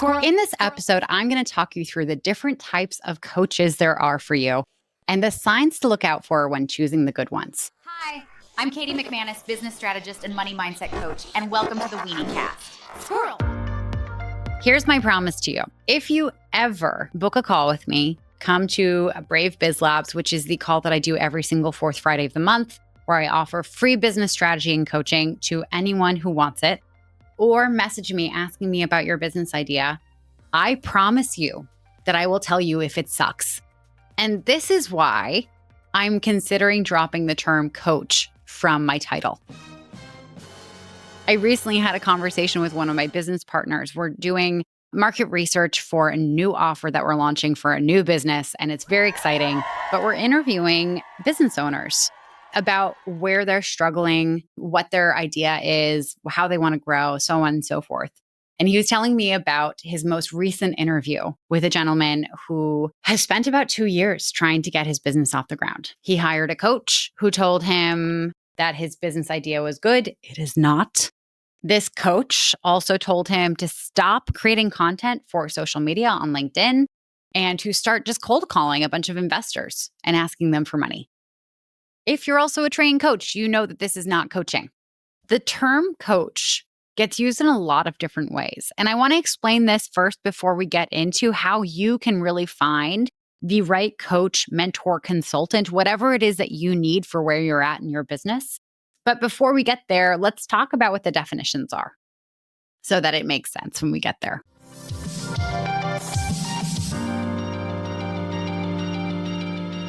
In this episode, I'm going to talk you through the different types of coaches there are for you and the signs to look out for when choosing the good ones. Hi, I'm Katie McManus, business strategist and money mindset coach, and welcome to the Weeniecast. Squirrel. Here's my promise to you. If you ever book a call with me, come to Brave Biz Labs, which is the call that I do every single fourth Friday of the month, where I offer free business strategy and coaching to anyone who wants it, or message me asking me about your business idea, I promise you that I will tell you if it sucks. And this is why I'm considering dropping the term coach from my title. I recently had a conversation with one of my business partners. We're doing market research for a new offer that we're launching for a new business, and it's very exciting. But we're interviewing business owners about where they're struggling, what their idea is, how they want to grow, so on and so forth. And he was telling me about his most recent interview with a gentleman who has spent about 2 years trying to get his business off the ground. He hired a coach who told him that his business idea was good. It is not. This coach also told him to stop creating content for social media on LinkedIn and to start just cold calling a bunch of investors and asking them for money. If you're also a trained coach, you know that this is not coaching. The term coach gets used in a lot of different ways. And I want to explain this first before we get into how you can really find the right coach, mentor, consultant, whatever it is that you need for where you're at in your business. But before we get there, let's talk about what the definitions are so that it makes sense when we get there.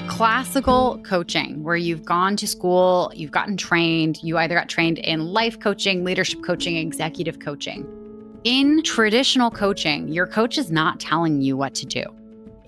Classical coaching, where you've gone to school, you've gotten trained, you either got trained in life coaching, leadership coaching, executive coaching. In traditional coaching, your coach is not telling you what to do.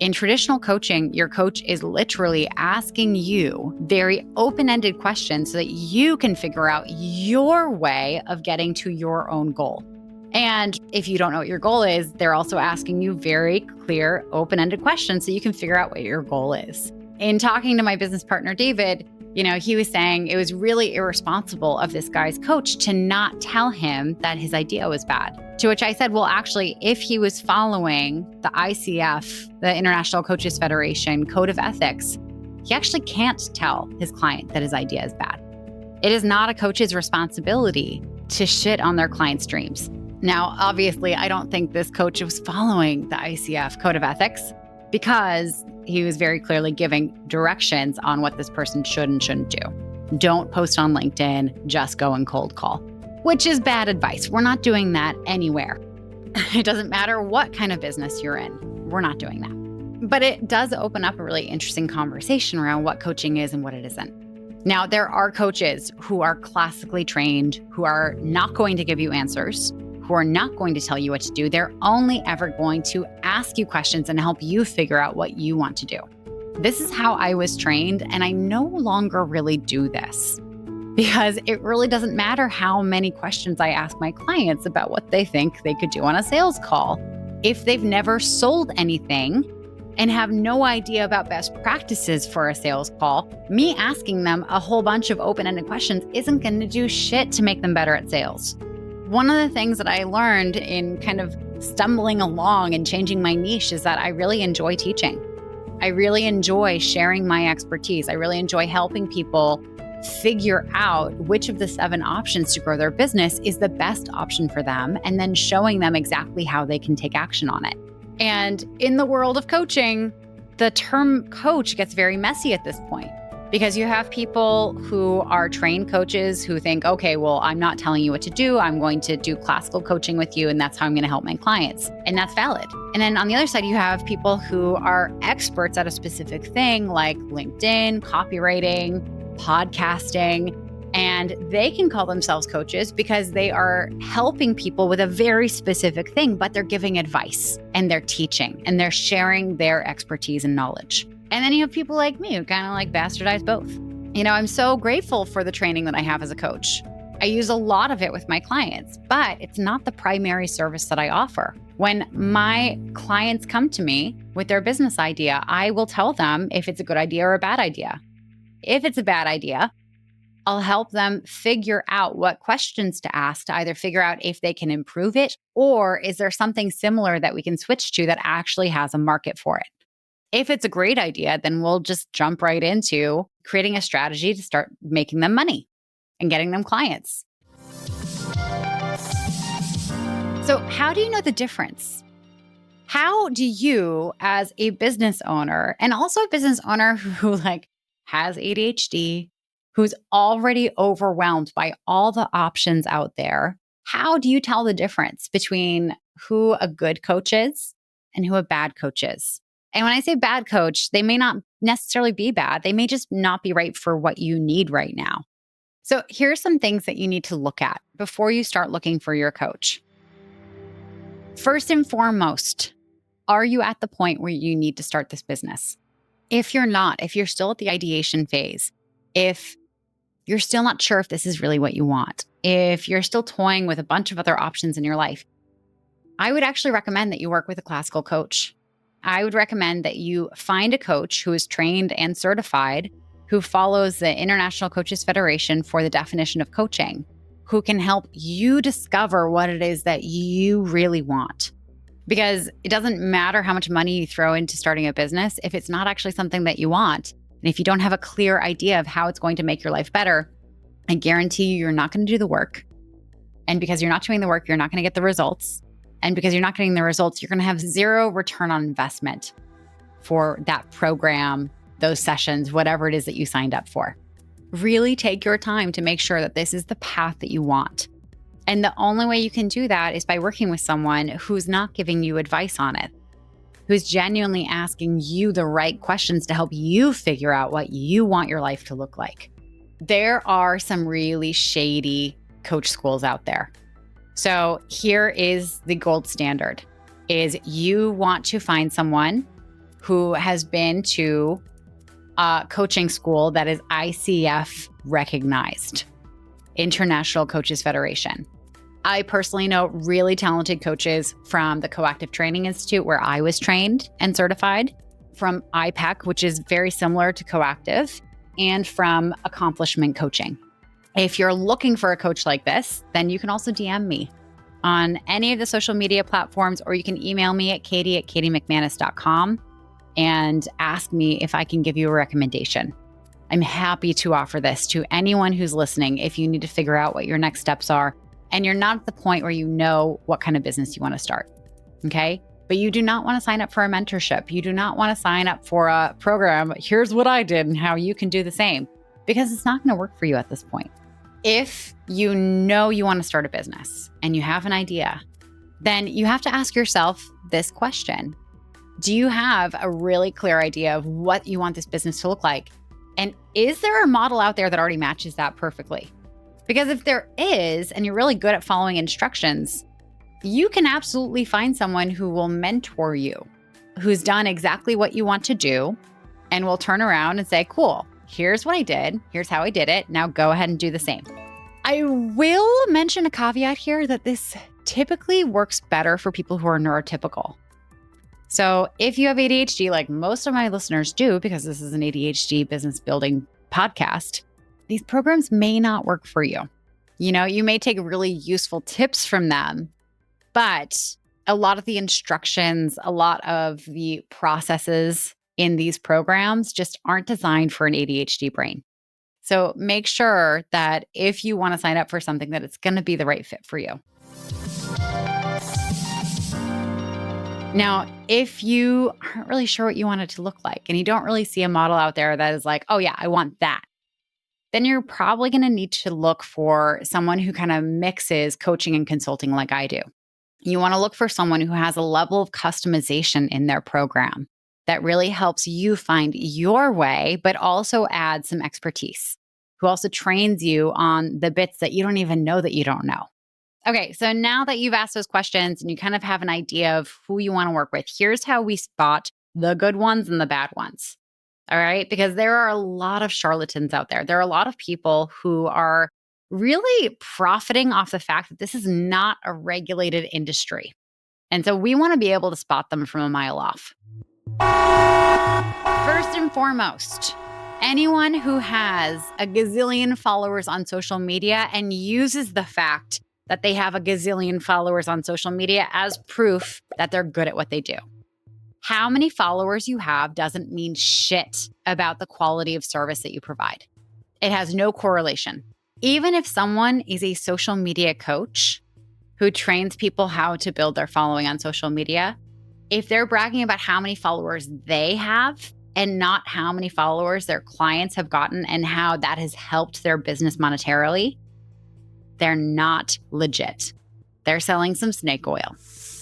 In traditional coaching, your coach is literally asking you very open-ended questions so that you can figure out your way of getting to your own goal. And if you don't know what your goal is, they're also asking you very clear, open-ended questions so you can figure out what your goal is. In talking to my business partner, David, he was saying it was really irresponsible of this guy's coach to not tell him that his idea was bad. To which I said, well, actually, if he was following the ICF, the International Coaches Federation Code of Ethics, he actually can't tell his client that his idea is bad. It is not a coach's responsibility to shit on their client's dreams. Now, obviously, I don't think this coach was following the ICF Code of Ethics because he was very clearly giving directions on what this person should and shouldn't do. Don't post on LinkedIn, just go and cold call, which is bad advice. We're not doing that anywhere. It doesn't matter what kind of business you're in. We're not doing that. But it does open up a really interesting conversation around what coaching is and what it isn't. Now, there are coaches who are classically trained, who are not going to give you answers, who are not going to tell you what to do. They're only ever going to ask you questions and help you figure out what you want to do. This is how I was trained, and I no longer really do this because it really doesn't matter how many questions I ask my clients about what they think they could do on a sales call. If they've never sold anything and have no idea about best practices for a sales call, me asking them a whole bunch of open-ended questions isn't going to do shit to make them better at sales. One of the things that I learned in kind of stumbling along and changing my niche is that I really enjoy teaching. I really enjoy sharing my expertise. I really enjoy helping people figure out which of the 7 options to grow their business is the best option for them, and then showing them exactly how they can take action on it. And in the world of coaching, the term coach gets very messy at this point. Because you have people who are trained coaches who think, okay, well, I'm not telling you what to do. I'm going to do classical coaching with you, and that's how I'm going to help my clients. And that's valid. And then on the other side, you have people who are experts at a specific thing like LinkedIn, copywriting, podcasting, and they can call themselves coaches because they are helping people with a very specific thing, but they're giving advice and they're teaching and they're sharing their expertise and knowledge. And then you have people like me who kind of like bastardize both. I'm so grateful for the training that I have as a coach. I use a lot of it with my clients, but it's not the primary service that I offer. When my clients come to me with their business idea, I will tell them if it's a good idea or a bad idea. If it's a bad idea, I'll help them figure out what questions to ask to either figure out if they can improve it, or is there something similar that we can switch to that actually has a market for it. If it's a great idea, then we'll just jump right into creating a strategy to start making them money and getting them clients. So how do you know the difference? How do you, as a business owner, and also a business owner who has ADHD, who's already overwhelmed by all the options out there, how do you tell the difference between who a good coach is and who a bad coach is? And when I say bad coach, they may not necessarily be bad. They may just not be right for what you need right now. So here's some things that you need to look at before you start looking for your coach. First and foremost, are you at the point where you need to start this business? If you're not, if you're still at the ideation phase, if you're still not sure if this is really what you want, if you're still toying with a bunch of other options in your life, I would actually recommend that you work with a classical coach. I would recommend that you find a coach who is trained and certified, who follows the International Coaches Federation for the definition of coaching, who can help you discover what it is that you really want. Because it doesn't matter how much money you throw into starting a business if it's not actually something that you want. And if you don't have a clear idea of how it's going to make your life better, I guarantee you're not going to do the work. And because you're not doing the work, you're not going to get the results. And because you're not getting the results, you're going to have zero return on investment for that program, those sessions, whatever it is that you signed up for. Really take your time to make sure that this is the path that you want. And the only way you can do that is by working with someone who's not giving you advice on it, who's genuinely asking you the right questions to help you figure out what you want your life to look like. There are some really shady coach schools out there. So here is the gold standard, is you want to find someone who has been to a coaching school that is ICF recognized, International Coaches Federation. I personally know really talented coaches from the Coactive Training Institute, where I was trained and certified, from IPEC, which is very similar to Coactive, and from Accomplishment Coaching. If you're looking for a coach like this, then you can also DM me on any of the social media platforms, or you can email me at katie@katiemcmanus.com and ask me if I can give you a recommendation. I'm happy to offer this to anyone who's listening if you need to figure out what your next steps are and you're not at the point where you know what kind of business you want to start, okay? But you do not want to sign up for a mentorship. You do not want to sign up for a program, here's what I did and how you can do the same, because it's not going to work for you at this point. If you know you want to start a business and you have an idea, then you have to ask yourself this question. Do you have a really clear idea of what you want this business to look like? And is there a model out there that already matches that perfectly? Because if there is, and you're really good at following instructions, you can absolutely find someone who will mentor you, who's done exactly what you want to do, and will turn around and say, cool, here's what I did. Here's how I did it. Now go ahead and do the same. I will mention a caveat here that this typically works better for people who are neurotypical. So if you have ADHD, like most of my listeners do, because this is an ADHD business building podcast, these programs may not work for you. You know, you may take really useful tips from them, but a lot of the instructions, a lot of the processes in these programs just aren't designed for an ADHD brain. So make sure that if you want to sign up for something, that it's going to be the right fit for you. Now, if you aren't really sure what you want it to look like and you don't really see a model out there that is like, oh yeah, I want that, then you're probably going to need to look for someone who kind of mixes coaching and consulting like I do. You want to look for someone who has a level of customization in their program that really helps you find your way, but also adds some expertise, who also trains you on the bits that you don't even know that you don't know. Okay, so now that you've asked those questions and you kind of have an idea of who you want to work with, here's how we spot the good ones and the bad ones. All right, because there are a lot of charlatans out there. There are a lot of people who are really profiting off the fact that this is not a regulated industry. And so we want to be able to spot them from a mile off. First and foremost, Anyone who has a gazillion followers on social media and uses the fact that they have a gazillion followers on social media as proof that they're good at what they do. How many followers you have doesn't mean shit about the quality of service that you provide. It has no correlation. Even if someone is a social media coach who trains people how to build their following on social media, if they're bragging about how many followers they have and not how many followers their clients have gotten and how that has helped their business monetarily, they're not legit. They're selling some snake oil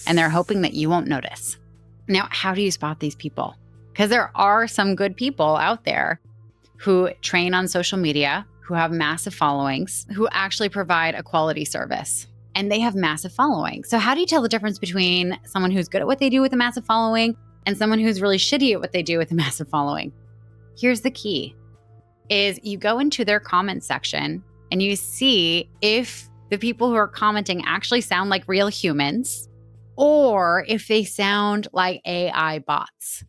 and they're hoping that you won't notice. Now, how do you spot these people? Because there are some good people out there who train on social media, who have massive followings, who actually provide a quality service, and they have massive following. So how do you tell the difference between someone who's good at what they do with a massive following and someone who's really shitty at what they do with a massive following? Here's the key, is you go into their comment section and you see if the people who are commenting actually sound like real humans or if they sound like AI bots.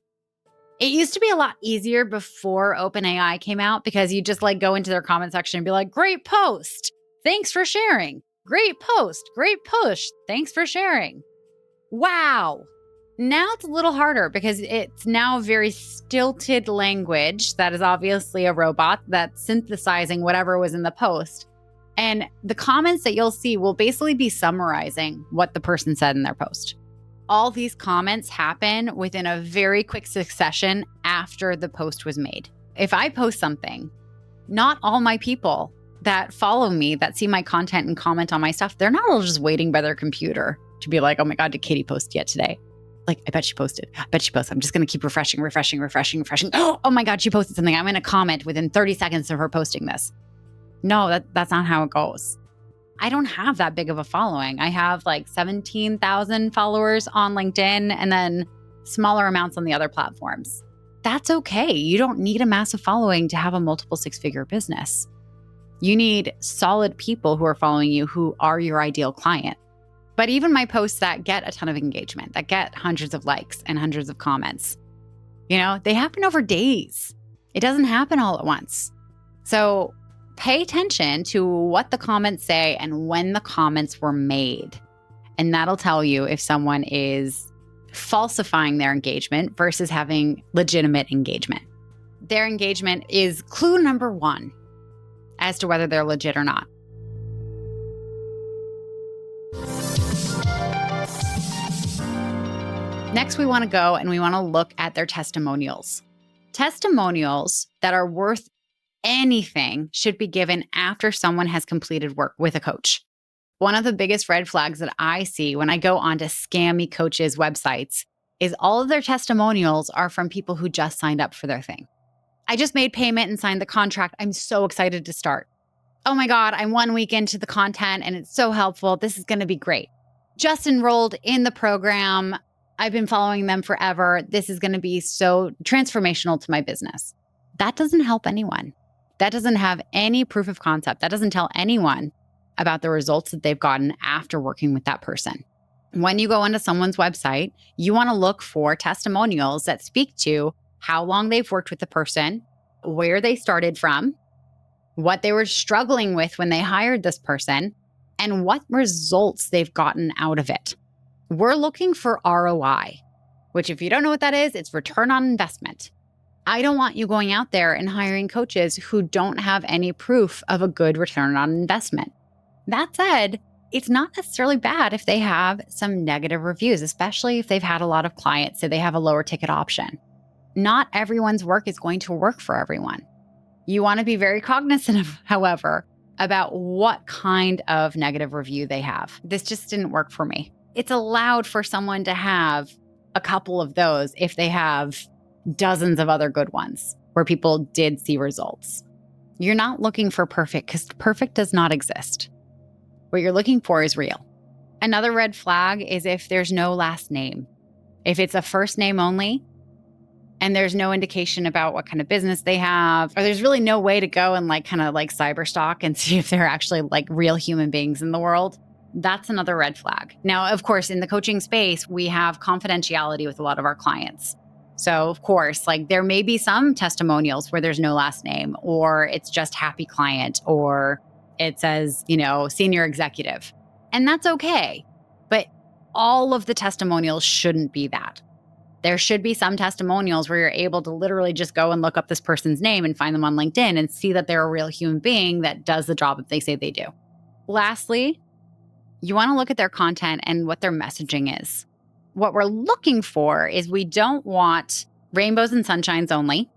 It used to be a lot easier before OpenAI came out because you just like go into their comment section and be like, great post. Thanks for sharing. Great post. Great push. Thanks for sharing. Wow. Now it's a little harder because it's now very stilted language that is obviously a robot that's synthesizing whatever was in the post. And the comments that you'll see will basically be summarizing what the person said in their post. All these comments happen within a very quick succession after the post was made. If I post something, not all my people that follow me, that see my content and comment on my stuff, they're not all just waiting by their computer to be like, oh my God, did Katie post yet today? Like, I bet she posted. I bet she posted. I'm just going to keep refreshing. Oh my God, she posted something. I'm going to comment within 30 seconds of her posting this. No, that's not how it goes. I don't have that big of a following. I have like 17,000 followers on LinkedIn and then smaller amounts on the other platforms. That's okay. You don't need a massive following to have a multiple six-figure business. You need solid people who are following you who are your ideal client. But even my posts that get a ton of engagement, that get hundreds of likes and hundreds of comments, they happen over days. It doesn't happen all at once. So pay attention to what the comments say and when the comments were made. And that'll tell you if someone is falsifying their engagement versus having legitimate engagement. Their engagement is clue number one as to whether they're legit or not. Next, we want to go and we want to look at their testimonials. Testimonials that are worth anything should be given after someone has completed work with a coach. One of the biggest red flags that I see when I go onto scammy coaches' websites is all of their testimonials are from people who just signed up for their thing. I just made payment and signed the contract. I'm so excited to start. Oh my God, I'm 1 week into the content and it's so helpful. This is going to be great. Just enrolled in the program. I've been following them forever. This is going to be so transformational to my business. That doesn't help anyone. That doesn't have any proof of concept. That doesn't tell anyone about the results that they've gotten after working with that person. When you go onto someone's website, you want to look for testimonials that speak to how long they've worked with the person, where they started from, what they were struggling with when they hired this person, and what results they've gotten out of it. We're looking for ROI, which if you don't know what that is, it's return on investment. I don't want you going out there and hiring coaches who don't have any proof of a good return on investment. That said, it's not necessarily bad if they have some negative reviews, especially if they've had a lot of clients, so they have a lower ticket option. Not everyone's work is going to work for everyone. You want to be very cognizant of, however, about what kind of negative review they have. This just didn't work for me. It's allowed for someone to have a couple of those if they have dozens of other good ones where people did see results. You're not looking for perfect because perfect does not exist. What you're looking for is real. Another red flag is if there's no last name. If it's a first name only and there's no indication about what kind of business they have, or there's really no way to go and kind of cyber stalk and see if they're actually real human beings in the world, that's another red flag. Now, of course, in the coaching space, we have confidentiality with a lot of our clients. So of course, like there may be some testimonials where there's no last name, or it's just happy client, or it says, senior executive. And that's okay. But all of the testimonials shouldn't be that. There should be some testimonials where you're able to literally just go and look up this person's name and find them on LinkedIn and see that they're a real human being that does the job that they say they do. Lastly, you want to look at their content and what their messaging is. What we're looking for is we don't want rainbows and sunshines only,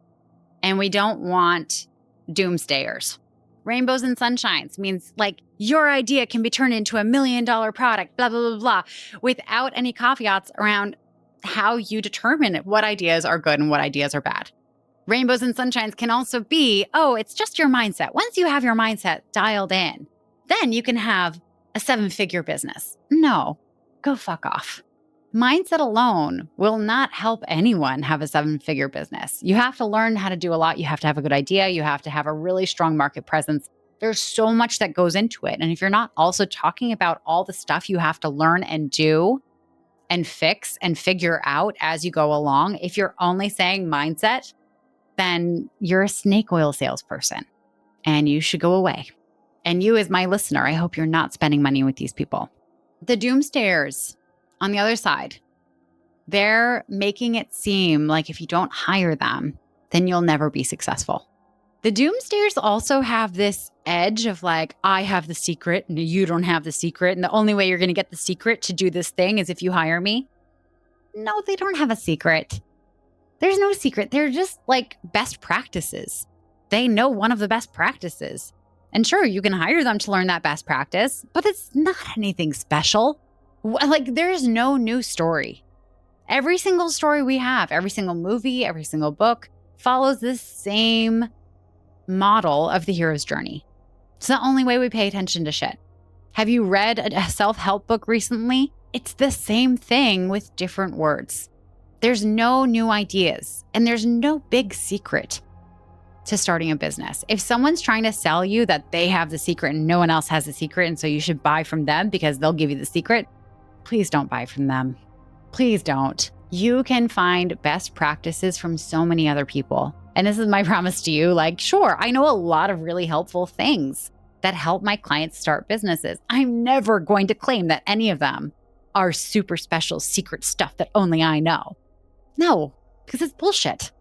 and we don't want doomsdayers. Rainbows and sunshines means like your idea can be turned into $1 million product, blah, blah, blah, blah, without any caveats around how you determine what ideas are good and what ideas are bad. Rainbows and sunshines can also be, it's just your mindset. Once you have your mindset dialed in, then you can have a 7-figure business. No, go fuck off. Mindset alone will not help anyone have a 7-figure business. You have to learn how to do a lot. You have to have a good idea. You have to have a really strong market presence. There's so much that goes into it. And if you're not also talking about all the stuff you have to learn and do and fix and figure out as you go along, if you're only saying mindset, then you're a snake oil salesperson and you should go away. And you as my listener, I hope you're not spending money with these people. The doomsdayers, on the other side, they're making it seem like if you don't hire them, then you'll never be successful. The doomsdayers also have this edge of like, I have the secret and you don't have the secret. And the only way you're going to get the secret to do this thing is if you hire me. No, they don't have a secret. There's no secret. They're just like best practices. They know one of the best practices. And sure, you can hire them to learn that best practice, but it's not anything special. Like there's no new story. Every single story we have, every single movie, every single book follows this same model of the hero's journey. It's the only way we pay attention to shit. Have you read a self-help book recently? It's the same thing with different words. There's no new ideas and there's no big secret to starting a business. If someone's trying to sell you that they have the secret and no one else has the secret and so you should buy from them because they'll give you the secret, please don't buy from them. Please don't. You can find best practices from so many other people. And this is my promise to you. Like, sure, I know a lot of really helpful things that help my clients start businesses. I'm never going to claim that any of them are super special secret stuff that only I know. No, because it's bullshit.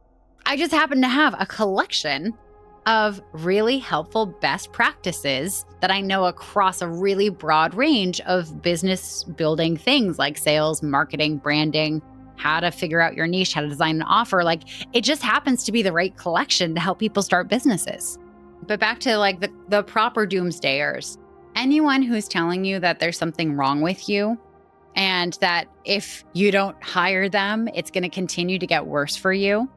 I just happen to have a collection of really helpful best practices that I know across a really broad range of business building things like sales, marketing, branding, how to figure out your niche, how to design an offer. Like it just happens to be the right collection to help people start businesses. But back to like the proper doomsdayers, anyone who's telling you that there's something wrong with you and that if you don't hire them, it's going to continue to get worse for you.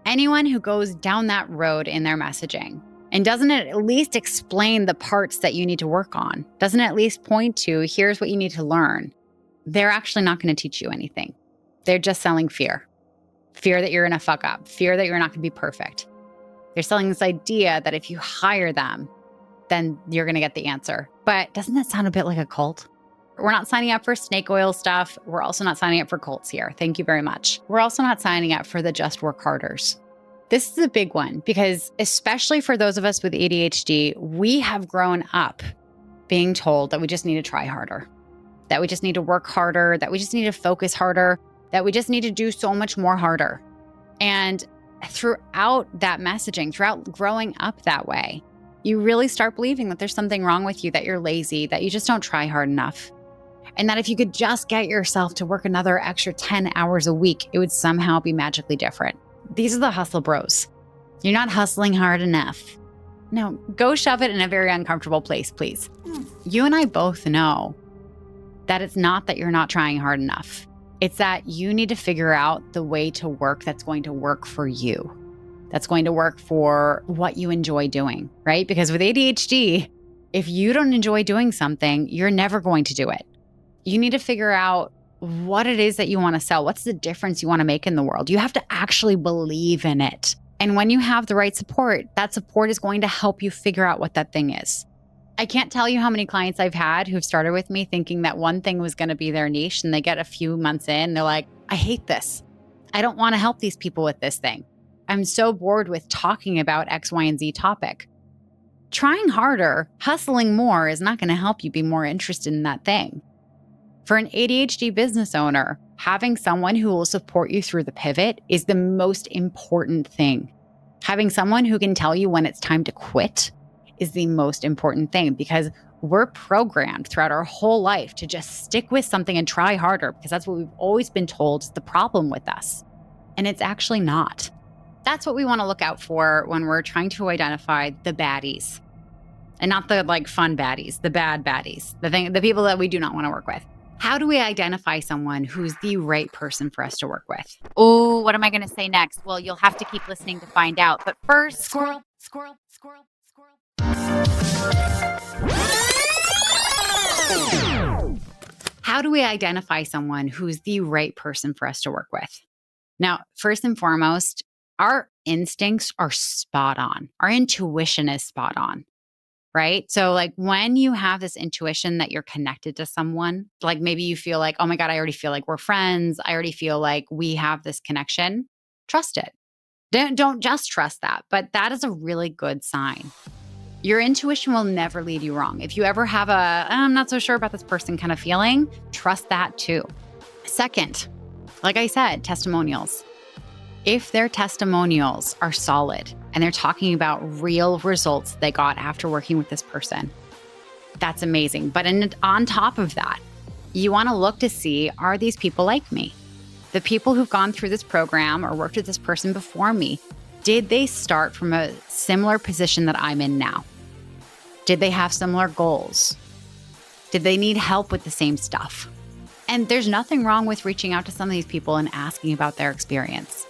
Anyone who goes down that road in their messaging and doesn't at least explain the parts that you need to work on, doesn't at least point to, here's what you need to learn, they're actually not going to teach you anything. They're just selling fear. Fear that you're going to fuck up. Fear that you're not going to be perfect. They're selling this idea that if you hire them, then you're going to get the answer. But doesn't that sound a bit like a cult? We're not signing up for snake oil stuff. We're also not signing up for cults here. Thank you very much. We're also not signing up for the just work harders. This is a big one because especially for those of us with ADHD, we have grown up being told that we just need to try harder, that we just need to work harder, that we just need to focus harder, that we just need to do so much more harder. And throughout that messaging, throughout growing up that way, you really start believing that there's something wrong with you, that you're lazy, that you just don't try hard enough. And that if you could just get yourself to work another extra 10 hours a week, it would somehow be magically different. These are the hustle bros. You're not hustling hard enough. No, go shove it in a very uncomfortable place, please. You and I both know that it's not that you're not trying hard enough. It's that you need to figure out the way to work that's going to work for you, that's going to work for what you enjoy doing, right? Because with ADHD, if you don't enjoy doing something, you're never going to do it. You need to figure out what it is that you want to sell. What's the difference you want to make in the world? You have to actually believe in it. And when you have the right support, that support is going to help you figure out what that thing is. I can't tell you how many clients I've had who've started with me thinking that one thing was going to be their niche, and they get a few months in, they're like, I hate this. I don't want to help these people with this thing. I'm so bored with talking about X, Y, and Z topic. Trying harder, hustling more is not going to help you be more interested in that thing. For an ADHD business owner, having someone who will support you through the pivot is the most important thing. Having someone who can tell you when it's time to quit is the most important thing, because we're programmed throughout our whole life to just stick with something and try harder because that's what we've always been told is the problem with us. And it's actually not. That's what we want to look out for when we're trying to identify the baddies. And not the fun baddies, the bad baddies, the people that we do not want to work with. How do we identify someone who's the right person for us to work with? Oh, what am I going to say next? Well, you'll have to keep listening to find out. But first, squirrel. How do we identify someone who's the right person for us to work with? Now, first and foremost, our instincts are spot on. Our intuition is spot on. Right? So when you have this intuition that you're connected to someone, maybe you feel like, oh my God, I already feel like we're friends. I already feel like we have this connection. Trust it. Don't just trust that, but that is a really good sign. Your intuition will never lead you wrong. If you ever have I'm not so sure about this person kind of feeling, trust that too. Second, like I said, testimonials. If their testimonials are solid and they're talking about real results they got after working with this person, that's amazing. But on top of that, you want to look to see, are these people like me? The people who've gone through this program or worked with this person before me, did they start from a similar position that I'm in now? Did they have similar goals? Did they need help with the same stuff? And there's nothing wrong with reaching out to some of these people and asking about their experience.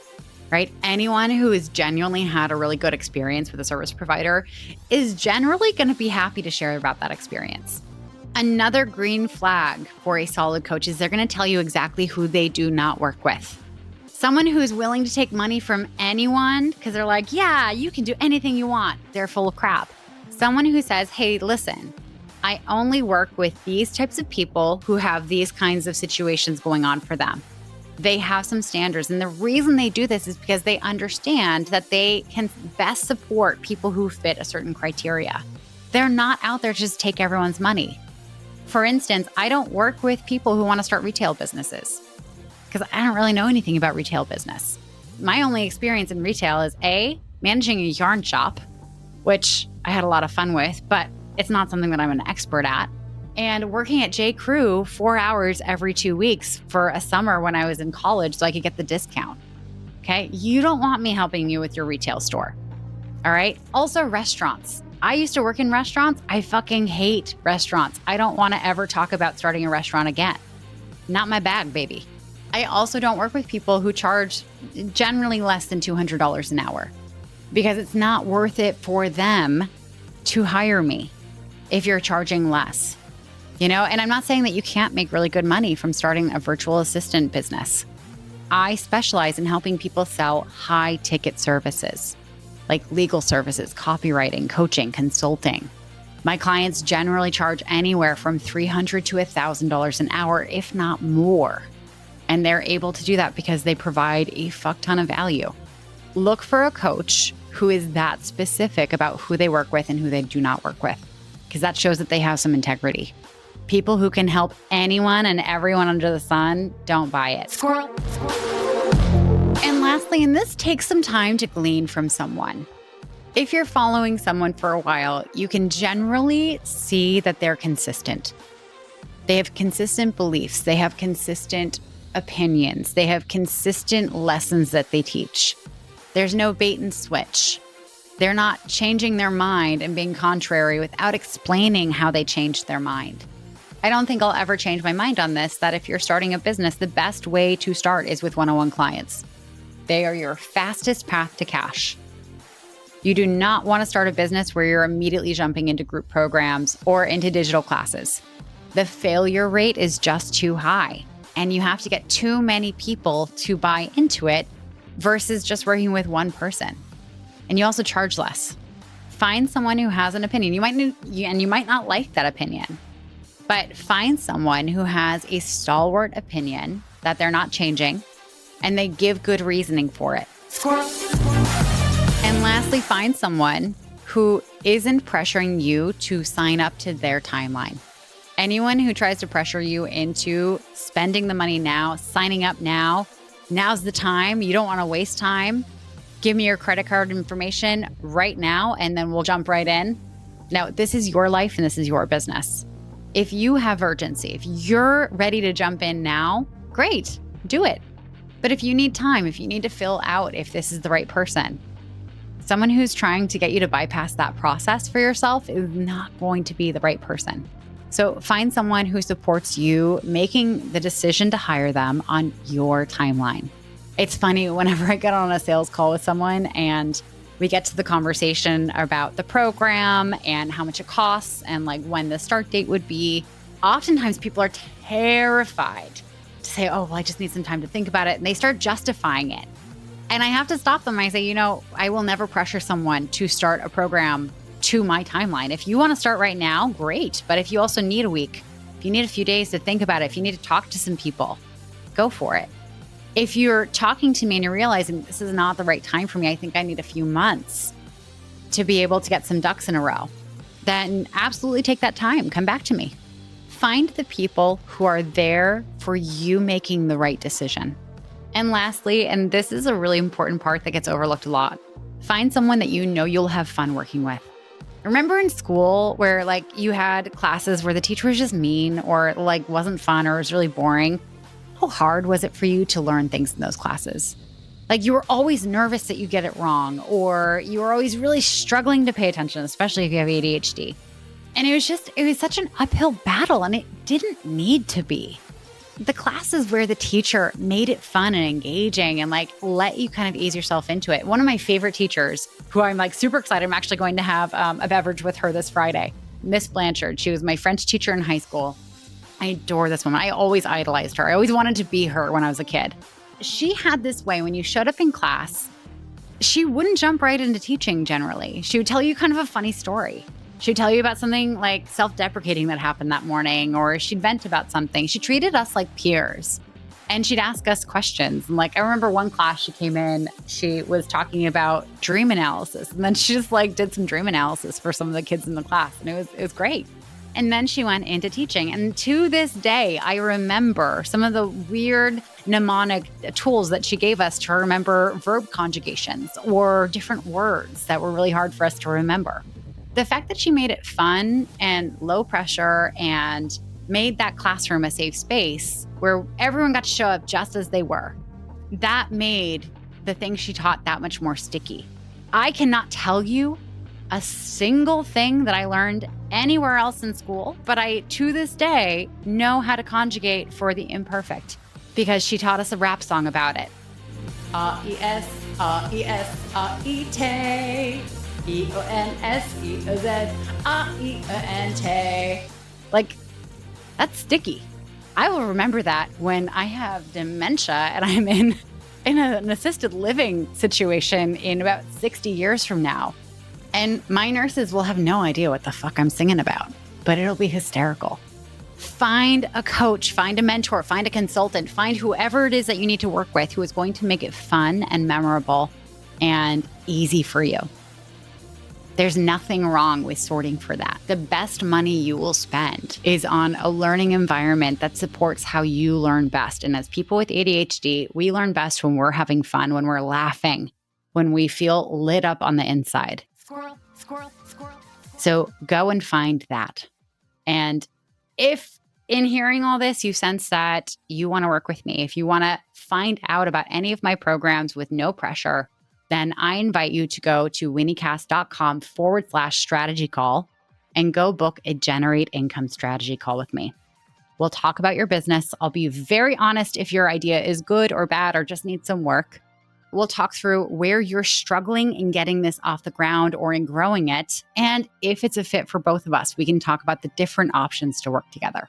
Right? Anyone who has genuinely had a really good experience with a service provider is generally going to be happy to share about that experience. Another green flag for a solid coach is they're going to tell you exactly who they do not work with. Someone who's willing to take money from anyone because they're like, yeah, you can do anything you want. They're full of crap. Someone who says, hey, listen, I only work with these types of people who have these kinds of situations going on for them. They have some standards. And the reason they do this is because they understand that they can best support people who fit a certain criteria. They're not out there to just take everyone's money. For instance, I don't work with people who want to start retail businesses because I don't really know anything about retail business. My only experience in retail is managing a yarn shop, which I had a lot of fun with, but it's not something that I'm an expert at. And working at J. Crew 4 hours every 2 weeks for a summer when I was in college so I could get the discount. Okay. You don't want me helping you with your retail store. All right. Also, restaurants. I used to work in restaurants. I fucking hate restaurants. I don't want to ever talk about starting a restaurant again. Not my bag, baby. I also don't work with people who charge generally less than $200 an hour because it's not worth it for them to hire me if you're charging less. And I'm not saying that you can't make really good money from starting a virtual assistant business. I specialize in helping people sell high ticket services like legal services, copywriting, coaching, consulting. My clients generally charge anywhere from $300 to $1,000 an hour, if not more. And they're able to do that because they provide a fuck ton of value. Look for a coach who is that specific about who they work with and who they do not work with, because that shows that they have some integrity. People who can help anyone and everyone under the sun, don't buy it. Squirrel. And lastly, and this takes some time to glean from someone. If you're following someone for a while, you can generally see that they're consistent. They have consistent beliefs. They have consistent opinions. They have consistent lessons that they teach. There's no bait and switch. They're not changing their mind and being contrary without explaining how they changed their mind. I don't think I'll ever change my mind on this, that if you're starting a business, the best way to start is with one-on-one clients. They are your fastest path to cash. You do not want to start a business where you're immediately jumping into group programs or into digital classes. The failure rate is just too high, and you have to get too many people to buy into it versus just working with one person. And you also charge less. Find someone who has an opinion. You might not like that opinion. But find someone who has a stalwart opinion that they're not changing, and they give good reasoning for it. Squirrel. And lastly, find someone who isn't pressuring you to sign up to their timeline. Anyone who tries to pressure you into spending the money now, signing up now, now's the time, you don't want to waste time, give me your credit card information right now, and then we'll jump right in. Now, this is your life and this is your business. If you have urgency, if you're ready to jump in now, great, do it. But if you need time, if you need to fill out if this is the right person, someone who's trying to get you to bypass that process for yourself is not going to be the right person. So find someone who supports you making the decision to hire them on your timeline. It's funny, whenever I get on a sales call with someone and we get to the conversation about the program and how much it costs and like when the start date would be, oftentimes people are terrified to say, oh, well, I just need some time to think about it. And they start justifying it. And I have to stop them. I say, I will never pressure someone to start a program to my timeline. If you want to start right now, great. But if you also need a week, if you need a few days to think about it, if you need to talk to some people, go for it. If you're talking to me and you're realizing this is not the right time for me, I think I need a few months to be able to get some ducks in a row, then absolutely take that time. Come back to me. Find the people who are there for you making the right decision. And lastly, and this is a really important part that gets overlooked a lot, find someone that you know you'll have fun working with. Remember in school where you had classes where the teacher was just mean or wasn't fun or was really boring? How hard was it for you to learn things in those classes? You were always nervous that you get it wrong, or you were always really struggling to pay attention, especially if you have ADHD. And it was such an uphill battle, and it didn't need to be. The classes where the teacher made it fun and engaging and let you kind of ease yourself into it. One of my favorite teachers, who I'm super excited, I'm actually going to have a beverage with her this Friday, Miss Blanchard. She was my French teacher in high school. I adore this woman. I always idolized her. I always wanted to be her when I was a kid. She had this way when you showed up in class, she wouldn't jump right into teaching generally. She would tell you kind of a funny story. She'd tell you about something self-deprecating that happened that morning, or she'd vent about something. She treated us like peers, and she'd ask us questions. And I remember one class she came in, she was talking about dream analysis, and then she just did some dream analysis for some of the kids in the class, and it was great. And then she went into teaching. And to this day, I remember some of the weird mnemonic tools that she gave us to remember verb conjugations or different words that were really hard for us to remember. The fact that she made it fun and low pressure and made that classroom a safe space where everyone got to show up just as they were, that made the things she taught that much more sticky. I cannot tell you a single thing that I learned anywhere else in school, but I, to this day, know how to conjugate for the imperfect because she taught us a rap song about it. R-E-S, R-E-S, R-E-T, E-O-N-S-E-O-Z, R-E-O-N-T. That's sticky. I will remember that when I have dementia and I'm in an assisted living situation in about 60 years from now. And my nurses will have no idea what the fuck I'm singing about, but it'll be hysterical. Find a coach, find a mentor, find a consultant, find whoever it is that you need to work with who is going to make it fun and memorable and easy for you. There's nothing wrong with sorting for that. The best money you will spend is on a learning environment that supports how you learn best. And as people with ADHD, we learn best when we're having fun, when we're laughing, when we feel lit up on the inside. Squirrel, squirrel, squirrel. So go and find that. And if in hearing all this, you sense that you want to work with me, if you want to find out about any of my programs with no pressure, then I invite you to go to weeniecast.com/strategy call and go book a generate income strategy call with me. We'll talk about your business. I'll be very honest if your idea is good or bad or just needs some work. We'll talk through where you're struggling in getting this off the ground or in growing it. And if it's a fit for both of us, we can talk about the different options to work together.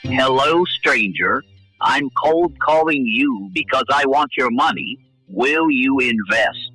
Hello, stranger. I'm cold calling you because I want your money. Will you invest?